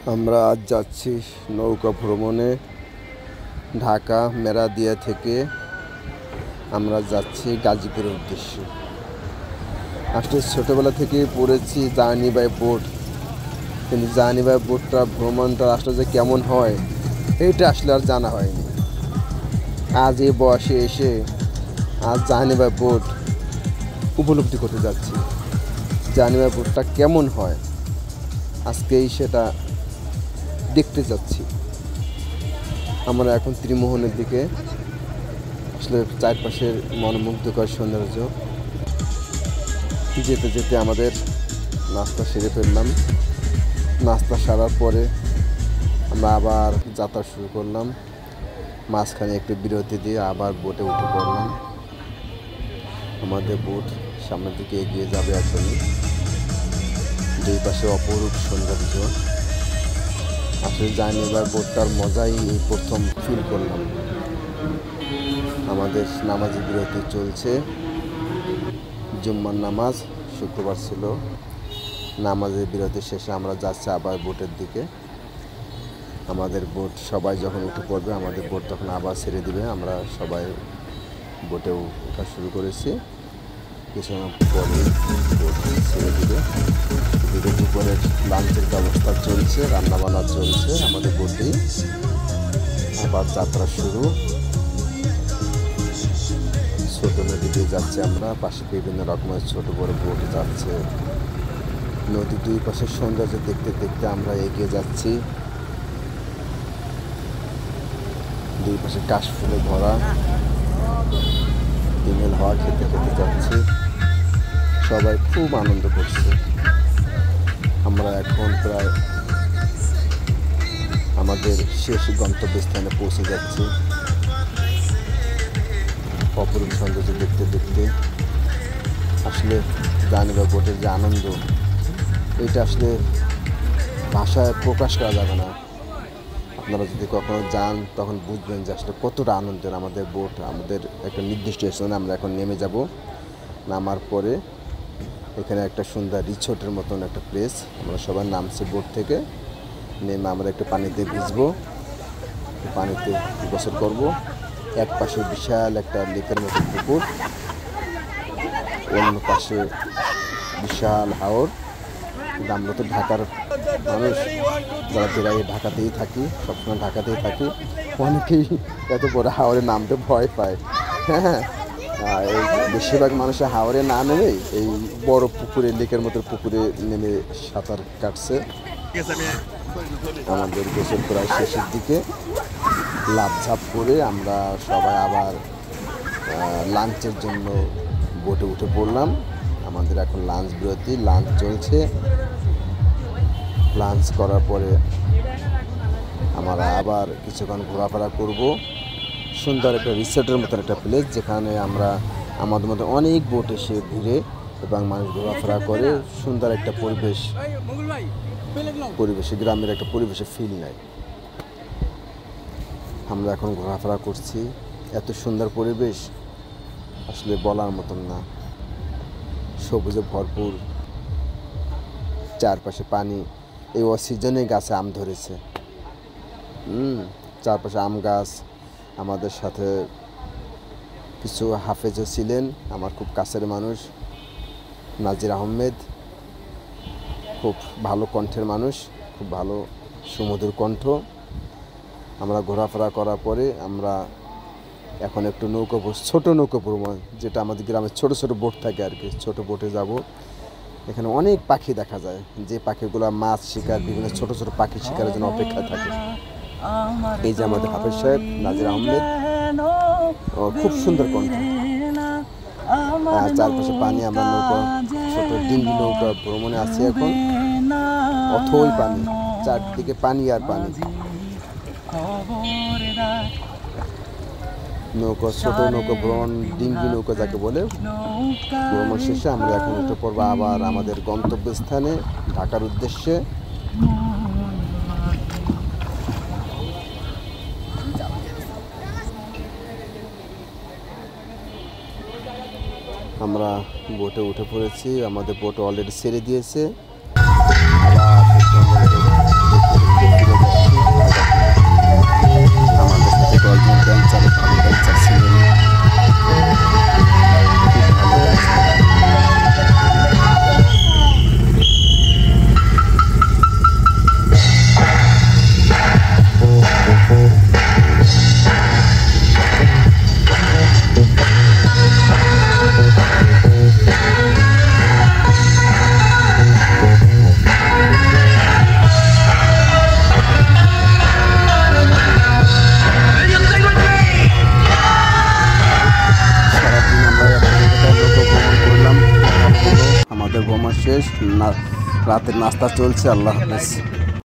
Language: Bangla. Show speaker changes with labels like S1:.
S1: আমরা আজ যাচ্ছি নৌকা ভ্রমণে। ঢাকা মেরাদিয়া থেকে আমরা যাচ্ছি গাজীপুরের উদ্দেশ্যে। আসলে ছোটোবেলা থেকে পড়েছি জার্নি বাই বোট, কিন্তু জার্নি বাই বোটটা ভ্রমণটা আসলে যে কেমন হয় এইটা আসলে আর জানা হয়নি। আজ এই বয়সে এসে আজ জার্নি বাই বোট উপলব্ধি করতে যাচ্ছি। জার্নি বাই বোটটা কেমন হয় আজকেই সেটা দেখতে যাচ্ছি। আমরা এখন ত্রিমোহনের দিকে। আসলে চারপাশের মনোমুগ্ধকর সৌন্দর্য। যেতে যেতে আমাদের নাস্তা সেরে ফেললাম। নাস্তা সারার পরে আমরা আবার যাত্রা শুরু করলাম। মাঝখানে একটু বিরতি দিয়ে আবার বোটে উঠে পড়লাম। আমাদের বোট সামনের দিকে এগিয়ে যাবে এখনই। দুই পাশে অপরূপ সৌন্দর্য। আসলে জার্নি বাই বোটটার মজাই এই প্রথম ফিল করলাম। আমাদের নামাজের বিরতি চলছে। জুম্মার নামাজ শুক্রবার ছিল। নামাজের বিরতি শেষে আমরা যাচ্ছি আবার বোটের দিকে। আমাদের বোট সবাই যখন উঠে পড়বে আমাদের বোট তখন আবার ছেড়ে দিবে। আমরা সবাই বোটে ওঠা শুরু করেছি। কিছুক্ষণ পরে বোট ছেড়ে দিবে। এদিকে দুপুরের লাঞ্চের ব্যবস্থা চলছে, রান্নাবান্না চলছে আমাদের বোটেই। আবার যাত্রা শুরু। ছোট নদী দিয়ে যাচ্ছে আমরা, পাশে বিভিন্ন রকমের ছোট বড় বোট যাচ্ছে। নদীর দুই পাশের সৌন্দর্য দেখতে দেখতে আমরা এগিয়ে যাচ্ছি। দুই পাশে কাশফুলে ভরা। হিমেল হাওয়া খেতে খেতে যাচ্ছি। সবাই খুব আনন্দ করছে। আমরা এখন প্রায় আমাদের শেষ গন্তব্যস্থানে পৌঁছে যাচ্ছি। অপরূপ সৌন্দর্য দেখতে দেখতে আসলে জার্নি বাই বোটের যে আনন্দ এটা আসলে ভাষায় প্রকাশ করা যাবে না। আপনারা যদি কখনো যান তখন বুঝবেন যে আসলে কতটা আনন্দের আমাদের বোট। আমাদের একটা নির্দিষ্ট স্থানে আমরা এখন নেমে যাব। নামার পরে এখানে একটা সুন্দর রিসোর্টের মতন একটা প্লেস। আমরা সবাই নামছি বোট থেকে। নেমে আমরা একটু পানিতে ভিজবো, পানিতে গোসল করব। এক পাশে বিশাল একটা লেকের মতো পুকুর, অন্য পাশে বিশাল হাওর। আমরা তো ঢাকার মানুষ, যারা বেড়াই ঢাকাতেই থাকি, সবসময় ঢাকাতেই থাকি। অনেকেই এত বড় হাওরে নামতে ভয় পায়। হ্যাঁ, বেশিরভাগ মানুষের হাওরে না নেমে এই বড় পুকুরে, লেকের মতো পুকুরে নেমে সাঁতার কাটছে। আমাদের গোসল প্রায় শেষের দিকে। লাফঝাপ করে আমরা সবাই আবার লাঞ্চের জন্য বোটে উঠে পড়লাম। আমাদের এখন লাঞ্চ বিরতি, লাঞ্চ চলছে। লাঞ্চ করার পরে আমরা আবার কিছুক্ষণ ঘোরাফেরা করব। সুন্দর একটা রিসোর্টের মতন একটা প্লেস, যেখানে আমরা আমাদের মধ্যে অনেক বোট এসে ঘুরে এবং মানুষ ঘোরাফেরা করে। সুন্দর একটা পরিবেশে গ্রামের একটা পরিবেশে ফিল নেয়। আমরা এখন ঘোরাফেরা করছি। এত সুন্দর পরিবেশ আসলে বলার মতন না। সবুজে ভরপুর, চারপাশে পানি। এই অসিজনে গাছে আম ধরেছে। চারপাশে আম গাছ। আমাদের সাথে কিছু হাফেজও ছিলেন, আমার খুব কাছের মানুষ। নাজির আহমেদ খুব ভালো কণ্ঠের মানুষ, খুব ভালো সুমধুর কণ্ঠ। আমরা ঘোরাফেরা করার পরে আমরা এখন একটু ছোটো নৌকা ভ্রমণ, যেটা আমাদের গ্রামে ছোট ছোট বোট থাকে আর কি, ছোট বোটে যাব। এখানে অনেক পাখি দেখা যায়, যে পাখিগুলো মাছ শিকার, বিভিন্ন ছোট ছোট পাখি শিকারের জন্য অপেক্ষা থাকে। এই যে আমাদের হাফেজ সাহেব নাজির আহমেদ, খুব সুন্দর কণ্ঠ। চারপাশে পানি। আমরা নৌকা, ছোট ডিঙ্গি নৌকা ভ্রমণে আছি এখন। অথই পানি, চারদিকে পানি আর পানি। নৌকা, ছোট নৌকা ভ্রমণ, ডিঙ্গি নৌকা যাকে বলে। ভ্রমণ শেষে আমরা এখন উঠে পড়বো আবার আমাদের গন্তব্যস্থানে ঢাকার উদ্দেশ্যে। আমরা বোটে উঠে পড়েছি। আমাদের বোট অলরেডি ছেড়ে দিয়েছে। আবার শেষ, রাতের নাস্তা চলছে। আল্লাহ হাফেজ।